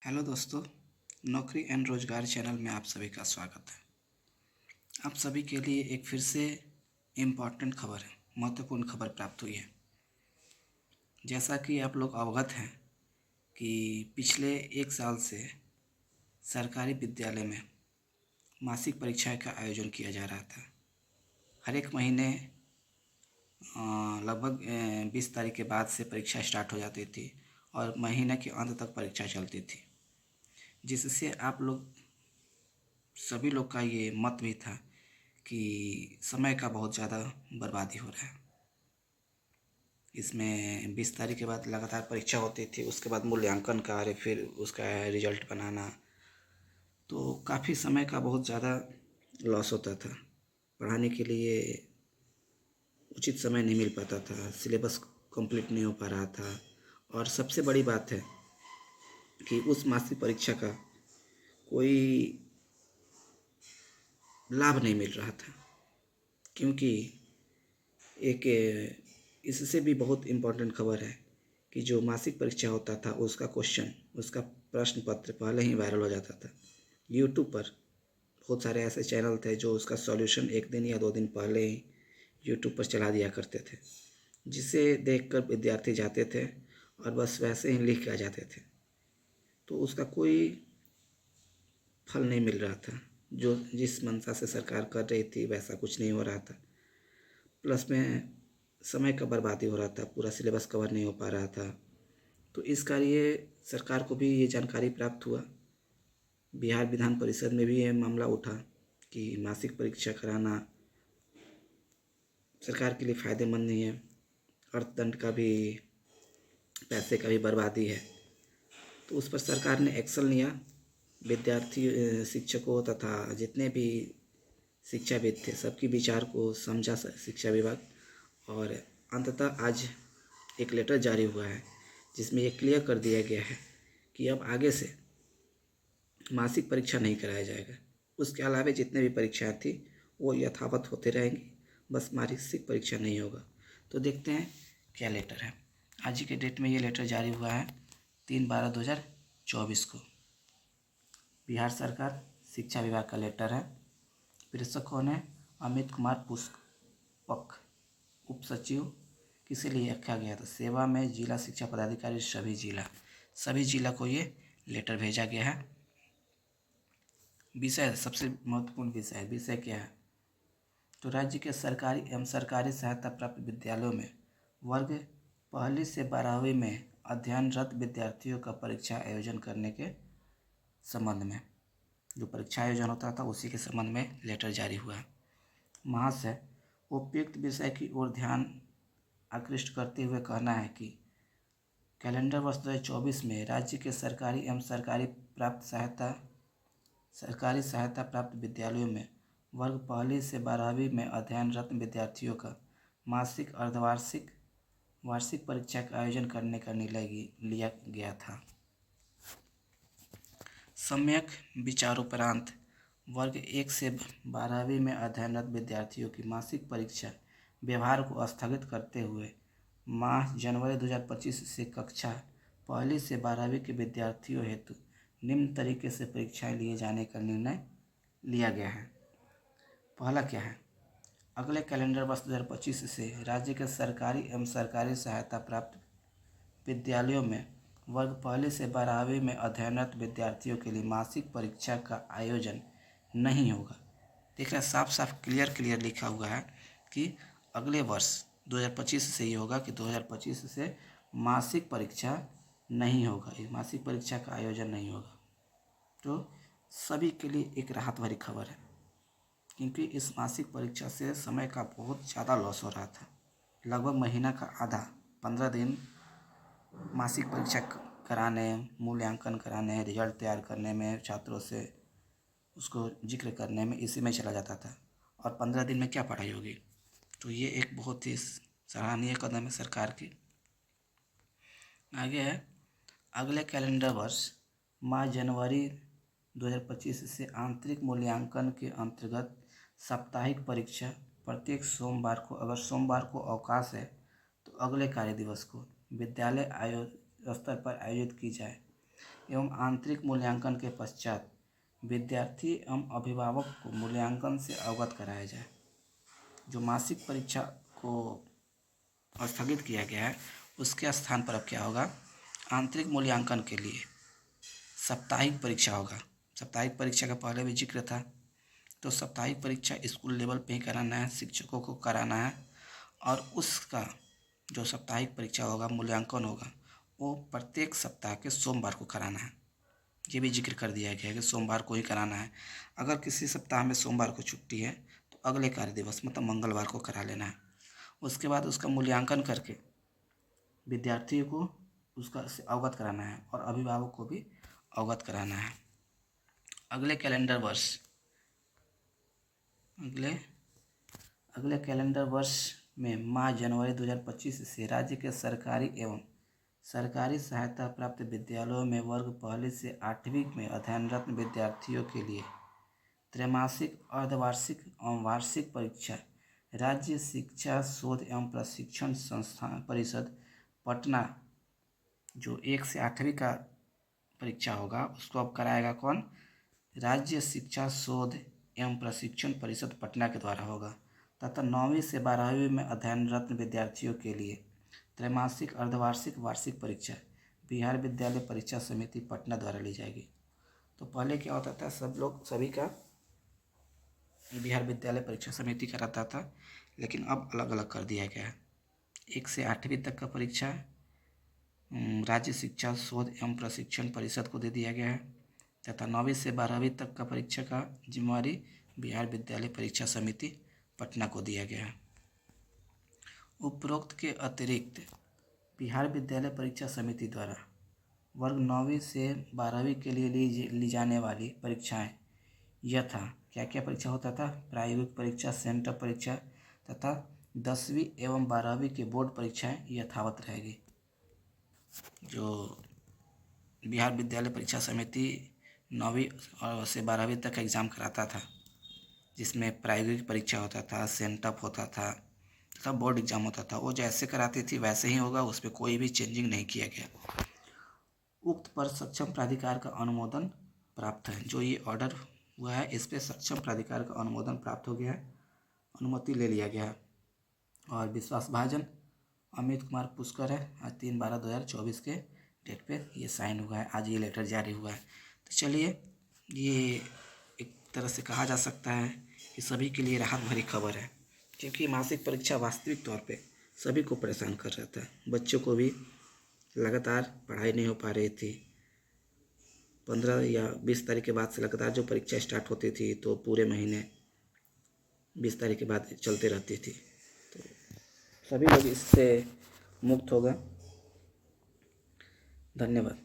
Hello दोस्तों, नौकरी and रोजगार चैनल में आप सभी का स्वागत है। आप सभी के लिए एक फिर से इम्पॉर्टेंट खबर है, महत्वपूर्ण खबर प्राप्त हुई है। जैसा कि आप लोग अवगत हैं कि पिछले एक साल से सरकारी विद्यालय में मासिक परीक्षाएं का आयोजन किया जा रहा था। हर एक महीने लगभग 20 तारीख के बाद से परीक्षा स्टार्ट हो जाती थी और महीने के अंत तक परीक्षा चलती थी, जिससे आप लोग सभी लोग का ये मत भी था कि समय का बहुत ज़्यादा बर्बादी हो रहा है। इसमें 20 तारीख के बाद लगातार परीक्षा होती थी, उसके बाद मूल्यांकन कार्य, फिर उसका रिजल्ट बनाना, तो काफ़ी समय का बहुत ज़्यादा लॉस होता था। पढ़ाने के लिए उचित समय नहीं मिल पाता था, सिलेबस कंप्लीट नहीं हो पा रहा था। और सबसे बड़ी बात है कि उस मासिक परीक्षा का कोई लाभ नहीं मिल रहा था, क्योंकि एक इससे भी बहुत इम्पोर्टेंट खबर है कि जो मासिक परीक्षा होता था उसका क्वेश्चन, उसका प्रश्न पत्र पहले ही वायरल हो जाता था। यूट्यूब पर बहुत सारे ऐसे चैनल थे जो उसका सॉल्यूशन एक दिन या 2 दिन पहले ही यूट्यूब पर चला दिया करते थे, जिसे देखकर विद्यार्थी जाते थे और बस वैसे ही लिख के आ जाते थे। तो उसका कोई फल नहीं मिल रहा था। जो जिस मंशा से सरकार कर रही थी वैसा कुछ नहीं हो रहा था। प्लस में समय का बर्बादी हो रहा था, पूरा सिलेबस कवर नहीं हो पा रहा था। तो इस कार्य सरकार को भी ये जानकारी प्राप्त हुआ। बिहार विधान परिषद में भी ये मामला उठा कि मासिक परीक्षा कराना सरकार के लिए फ़ायदेमंद नहीं है, अर्थदंड का भी, पैसे का भी बर्बादी है। तो उस पर सरकार ने एक्शन लिया। विद्यार्थी, शिक्षकों तथा जितने भी शिक्षाविद थे सबकी विचार को समझा शिक्षा विभाग, और अंततः आज एक लेटर जारी हुआ है जिसमें ये क्लियर कर दिया गया है कि अब आगे से मासिक परीक्षा नहीं कराया जाएगा। उसके अलावा जितने भी परीक्षाएं थी वो यथावत होते रहेंगी, बस मासिक परीक्षा नहीं होगा। तो देखते हैं क्या लेटर है। आज ही के डेट में ये लेटर जारी हुआ है 3/12/2024 को। बिहार सरकार शिक्षा विभाग का लेटर है। प्रेषक कौन है? अमित कुमार पुष्पक, उप सचिव। किसे लिए रखा गया था? सेवा में जिला शिक्षा पदाधिकारी सभी जिला को ये लेटर भेजा गया है। विषय, सबसे महत्वपूर्ण विषय क्या है? तो राज्य के सरकारी एवं सरकारी सहायता प्राप्त विद्यालयों में वर्ग 1 से 12वीं में अध्ययनरत विद्यार्थियों का परीक्षा आयोजन करने के संबंध में, जो परीक्षा आयोजन होता था उसी के संबंध में लेटर जारी हुआ है। महाशय, उपयुक्त विषय की ओर ध्यान आकृष्ट करते हुए कहना है कि कैलेंडर वर्ष 2024 में राज्य के सरकारी एवं सरकारी सहायता प्राप्त विद्यालयों में वर्ग 1 से 12वीं में अध्ययनरत विद्यार्थियों का मासिक, अर्धवार्षिक, वार्षिक परीक्षा का आयोजन करने का निर्णय लिया गया था। सम्यक विचारोपरांत वर्ग 1 से 12वीं में अध्ययनरत विद्यार्थियों की मासिक परीक्षा व्यवहार को स्थगित करते हुए माह जनवरी 2025 से कक्षा 1 से 12वीं के विद्यार्थियों हेतु निम्न तरीके से परीक्षाएं लिए जाने का निर्णय लिया गया है। पहला क्या है? अगले कैलेंडर वर्ष 2025 से राज्य के सरकारी एवं सरकारी सहायता प्राप्त विद्यालयों में वर्ग 1 से 12वीं में अध्ययनरत विद्यार्थियों के लिए मासिक परीक्षा का आयोजन नहीं होगा। देख रहे हैं, साफ साफ क्लियर लिखा हुआ है कि अगले वर्ष 2025 से ये होगा कि 2025 से मासिक परीक्षा नहीं होगा, मासिक परीक्षा का आयोजन नहीं होगा। तो सभी के लिए एक राहत भरी खबर है, क्योंकि इस मासिक परीक्षा से समय का बहुत ज़्यादा लॉस हो रहा था। लगभग महीना का आधा, 15 दिन मासिक परीक्षा कराने, मूल्यांकन कराने, रिजल्ट तैयार करने में, छात्रों से उसको जिक्र करने में, इसी में चला जाता था। और 15 दिन में क्या पढ़ाई होगी? तो ये एक बहुत ही सराहनीय कदम है सरकार की। आगे है, अगले कैलेंडर वर्ष माह जनवरी 2025 से आंतरिक मूल्यांकन के अंतर्गत साप्ताहिक परीक्षा प्रत्येक सोमवार को, अगर सोमवार को अवकाश है तो अगले कार्य दिवस को विद्यालय स्तर पर आयोजित की जाए। एवं आंतरिक मूल्यांकन के पश्चात विद्यार्थी एवं अभिभावक को मूल्यांकन से अवगत कराया जाए। जो मासिक परीक्षा को स्थगित किया गया है उसके स्थान पर अब क्या होगा, आंतरिक मूल्यांकन के लिए साप्ताहिक परीक्षा होगा। साप्ताहिक परीक्षा का पहले भी जिक्र था। तो साप्ताहिक परीक्षा स्कूल लेवल पे ही कराना है, शिक्षकों को कराना है, और उसका जो साप्ताहिक परीक्षा होगा, मूल्यांकन होगा, वो प्रत्येक सप्ताह के सोमवार को कराना है। ये भी जिक्र कर दिया गया है कि सोमवार को ही कराना है। अगर किसी सप्ताह में सोमवार को छुट्टी है तो अगले कार्य दिवस मतलब मंगलवार को करा लेना है। उसके बाद उसका मूल्यांकन करके विद्यार्थियों को उसका से अवगत कराना है और अभिभावक को भी अवगत कराना है। अगले कैलेंडर वर्ष में माह जनवरी 2025 से राज्य के सरकारी एवं सरकारी सहायता प्राप्त विद्यालयों में वर्ग पहली से 8वीं में अध्ययनरत विद्यार्थियों के लिए त्रैमासिक, अर्धवार्षिक एवं वार्षिक परीक्षा राज्य शिक्षा शोध एवं प्रशिक्षण संस्थान परिषद पटना, जो 1 से 8वीं का परीक्षा होगा उसको अब कराएगा कौन, राज्य शिक्षा शोध एवं प्रशिक्षण परिषद पटना के द्वारा होगा। तथा 9वीं से 12वीं में अध्ययनरत विद्यार्थियों के लिए त्रैमासिक, अर्धवार्षिक, वार्षिक परीक्षा बिहार विद्यालय परीक्षा समिति पटना द्वारा ली जाएगी। तो पहले क्या होता था, सभी का बिहार विद्यालय परीक्षा समिति कराता था, लेकिन अब अलग अलग कर दिया गया है। 1 से 8वीं तक का परीक्षा राज्य शिक्षा शोध एवं प्रशिक्षण परिषद को दे दिया गया है तथा 9वीं से 12वीं तक का परीक्षा का जिम्मेवारी बिहार विद्यालय परीक्षा समिति पटना को दिया गया है। उपरोक्त के अतिरिक्त बिहार विद्यालय परीक्षा समिति द्वारा वर्ग 9वीं से 12वीं के लिए ली जाने वाली परीक्षाएं यथा क्या क्या परीक्षा होता था, प्रायोगिक परीक्षा, सेंटर परीक्षा तथा 10वीं एवं 12वीं के बोर्ड परीक्षाएं यथावत रहेगी। जो बिहार विद्यालय परीक्षा समिति 9वीं से 12वीं तक का एग्ज़ाम कराता था, जिसमें प्रायोगिक परीक्षा होता था, सेंटअप होता था तथा बोर्ड एग्ज़ाम होता था, वो जैसे कराती थी वैसे ही होगा, उस पर कोई भी चेंजिंग नहीं किया गया। उक्त पर सक्षम प्राधिकार का अनुमोदन प्राप्त है। जो ये ऑर्डर हुआ है इस पर सक्षम प्राधिकार का अनुमोदन प्राप्त हो गया है, अनुमति ले लिया गया है। और विश्वास भाजन अमित कुमार पुष्कर है, आज 3/12/2024 के डेट पे ये साइन हुआ है, आज ये लेटर जारी हुआ है। तो चलिए, ये एक तरह से कहा जा सकता है कि सभी के लिए राहत भरी खबर है, क्योंकि मासिक परीक्षा वास्तविक तौर पे सभी को परेशान कर रहा था। बच्चों को भी लगातार पढ़ाई नहीं हो पा रही थी। 15 या 20 तारीख के बाद से लगातार जो परीक्षा स्टार्ट होती थी तो पूरे महीने 20 तारीख के बाद चलते रहती थी। तो सभी लोग इससे मुक्त हो गए। धन्यवाद।